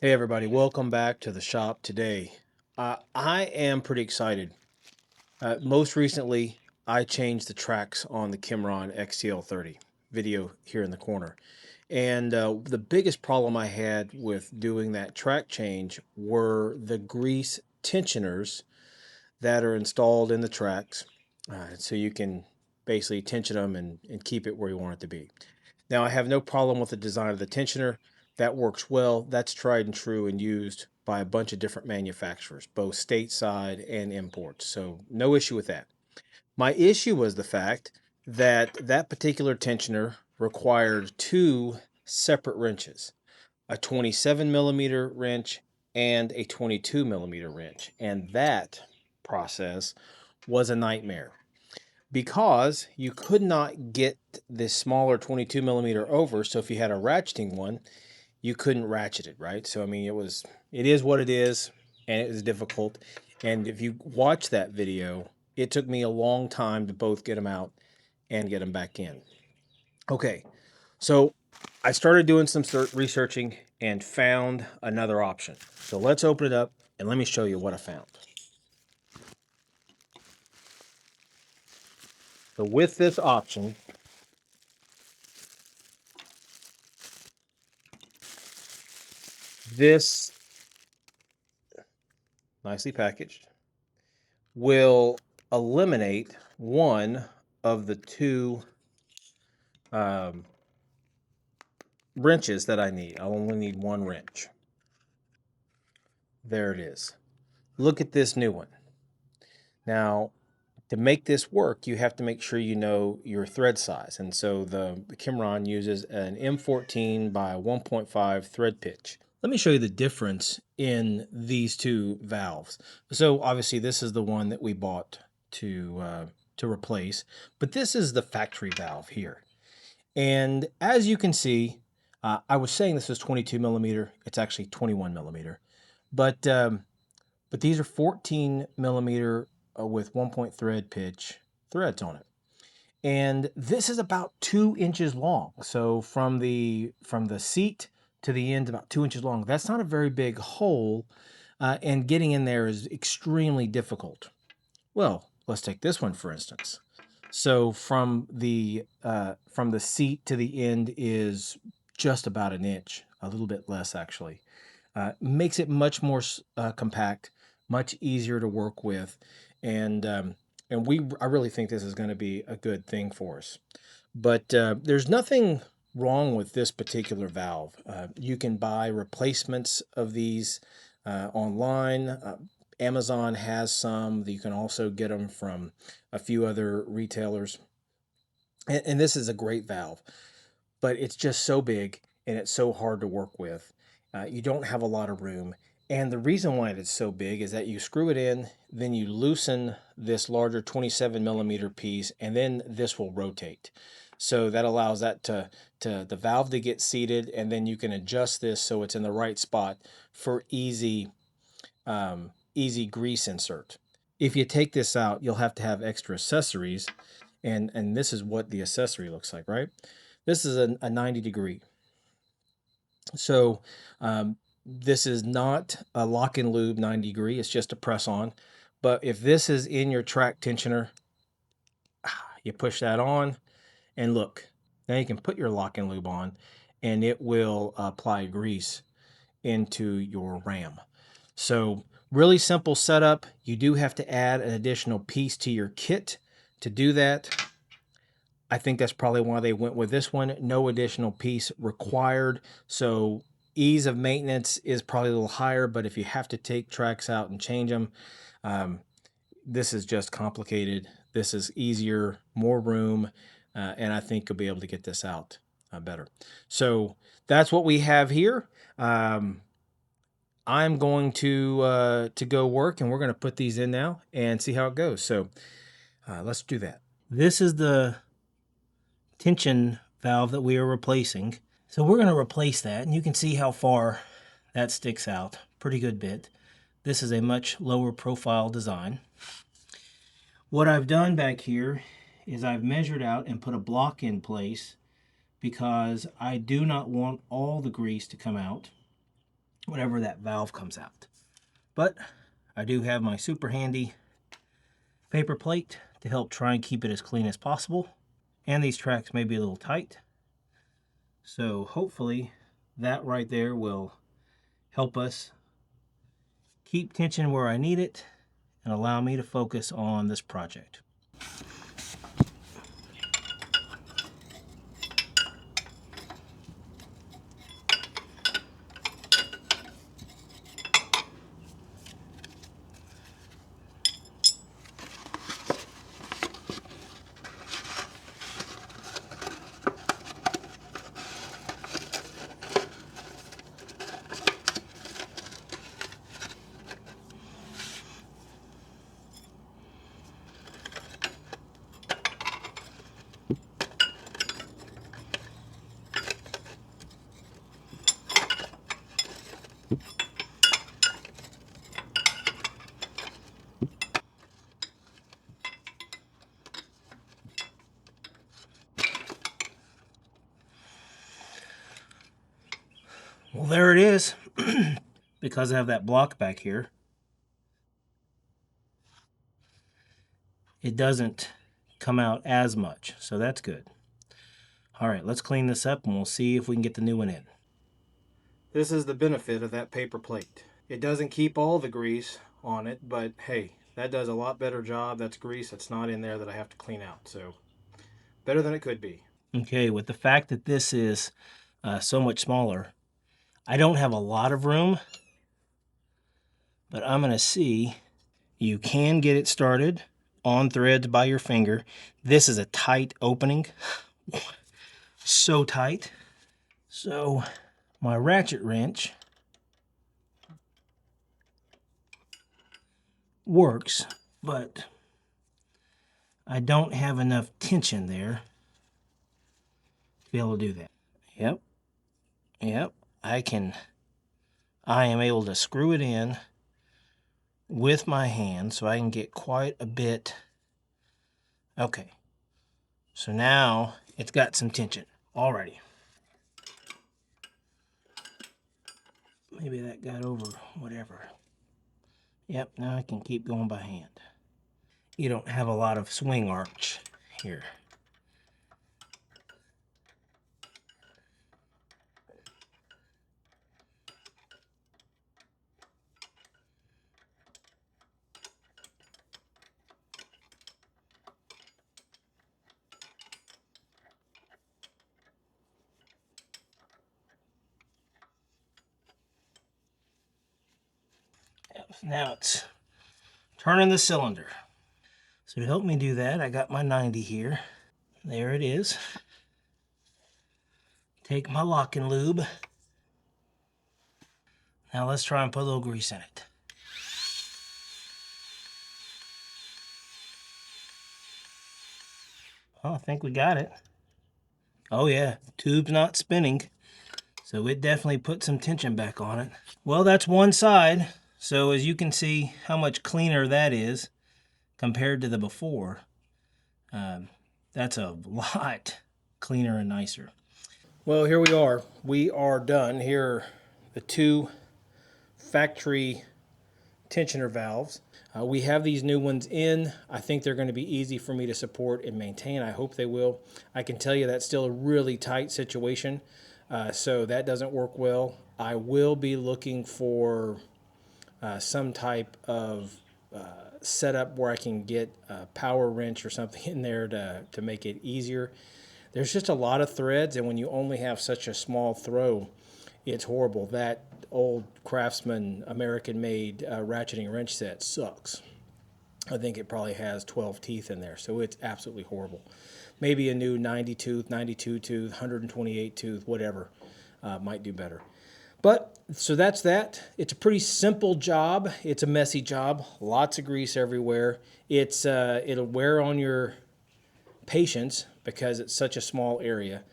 Hey everybody, welcome back to the shop today. I am pretty excited. Most recently, I changed the tracks on the Kymron XTL 30 video here in the corner. And the biggest problem I had with doing that track change were the grease tensioners that are installed in the tracks. So you can basically tension them and keep it where you want it to be. Now, I have no problem with the design of the tensioner. That works well. That's tried and true and used by a bunch of different manufacturers, both stateside and imports. So no issue with that. My issue was the fact that that particular tensioner required two separate wrenches, a 27 millimeter wrench and a 22 millimeter wrench. And that process was a nightmare because you could not get this smaller 22 millimeter over. So if you had a ratcheting one, you couldn't ratchet it, right? So I mean, it is what it is, and it is difficult. And if you watch that video, it took me a long time to both get them out and get them back in. Okay, so I started doing some researching and found another option. So let's open it up and let me show you what I found. So with this option, this nicely packaged will eliminate one of the two um, wrenches that I need. I only need one wrench. There it is. Look at this new one. Now, to make this work, you have to make sure you know your thread size. And so the Kymron uses an M14 by 1.5 thread pitch. Let me show you the difference in these two valves. So obviously this is the one that we bought to replace, but this is the factory valve here. And as you can see, I was saying this was 22 millimeter. It's actually 21 millimeter, but these are 14 millimeter with 1 point thread pitch threads on it. And this is about 2 inches long. So from the seat to the end, about 2 inches long. That's not a very big hole, and getting in there is extremely difficult. Well, let's take this one for instance. So from the seat to the end is just about an inch, a little bit less actually. Makes it much more compact, much easier to work with, and I really think this is going to be a good thing for us. But there's nothing wrong with this particular valve. You can buy replacements of these online. Amazon has some. You can also get them from a few other retailers. And this is a great valve, but it's just so big and it's so hard to work with. You don't have a lot of room. And the reason why it's so big is that you screw it in, then you loosen this larger 27 millimeter piece, and then this will rotate. So that allows that the valve to get seated, and then you can adjust this so it's in the right spot for easy grease insert. If you take this out, you'll have to have extra accessories, and this is what the accessory looks like, right? This is a 90 degree. So this is not a lock and lube 90 degree, it's just a press on. But if this is in your track tensioner, you push that on, and look, now you can put your lock and lube on, and it will apply grease into your ram. So really simple setup. You do have to add an additional piece to your kit to do that. I think that's probably why they went with this one. No additional piece required. So ease of maintenance is probably a little higher, but if you have to take tracks out and change them, this is just complicated. This is easier, more room, and I think you'll be able to get this out better. So that's what we have here. I'm going to go work, and we're going to put these in now and see how it goes. So let's do that. This is the tension valve that we are replacing. So we're going to replace that, and you can see how far that sticks out. Pretty good bit. This is a much lower profile design. What I've done back here is I've measured out and put a block in place because I do not want all the grease to come out. whenever that valve comes out. But I do have my super handy paper plate to help try and keep it as clean as possible. And these tracks may be a little tight. So hopefully that right there will help us keep tension where I need it and allow me to focus on this project. Well, there it is. Because I have that block back here, it doesn't come out as much, so that's good. All right, let's clean this up and we'll see if we can get the new one in. This is the benefit of that paper plate. It doesn't keep all the grease on it, but hey, that does a lot better job. That's grease that's not in there that I have to clean out, so better than it could be. Okay, with the fact that this is so much smaller, I don't have a lot of room, but I'm going to see. You can get it started on threads by your finger. This is a tight opening, so tight. So my ratchet wrench works, but I don't have enough tension there to be able to do that. Yep, I am able to screw it in with my hand so I can get quite a bit. Okay, so now it's got some tension already. Maybe that got over whatever. Yep, now I can keep going by hand. You don't have a lot of swing arch here. Now it's turning the cylinder. So to help me do that, I got my 90 here. There it is. Take my locking lube. Now let's try and put a little grease in it. Oh, I think we got it. Oh yeah, tube's not spinning. So it definitely put some tension back on it. Well, that's one side. So as you can see how much cleaner that is compared to the before. That's a lot cleaner and nicer. Well, here we are. We are done. Here are the two factory tensioner valves. We have these new ones in. I think they're going to be easy for me to support and maintain. I hope they will. I can tell you that's still a really tight situation, so that doesn't work well. I will be looking for some type of setup where I can get a power wrench or something in there to make it easier. There's just a lot of threads, and when you only have such a small throw, it's horrible. That old Craftsman American-made ratcheting wrench set sucks. I think it probably has 12 teeth in there, so it's absolutely horrible. Maybe a new 90 tooth, 92 tooth, 128 tooth, whatever might do better. But, so that's that. It's a pretty simple job. It's a messy job. Lots of grease everywhere. It'll wear on your patience because it's such a small area.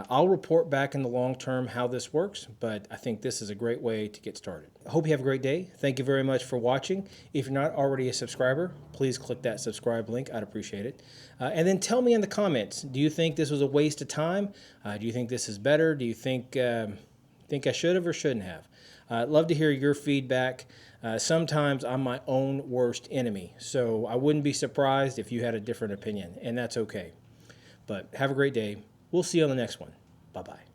I'll report back in the long term how this works, but I think this is a great way to get started. I hope you have a great day. Thank you very much for watching. If you're not already a subscriber, please click that subscribe link. I'd appreciate it. And then tell me in the comments, do you think this was a waste of time? Do you think this is better? Do you think I should have or shouldn't have? I'd love to hear your feedback. Sometimes I'm my own worst enemy, so I wouldn't be surprised if you had a different opinion, and that's okay. But have a great day. We'll see you on the next one. Bye-bye.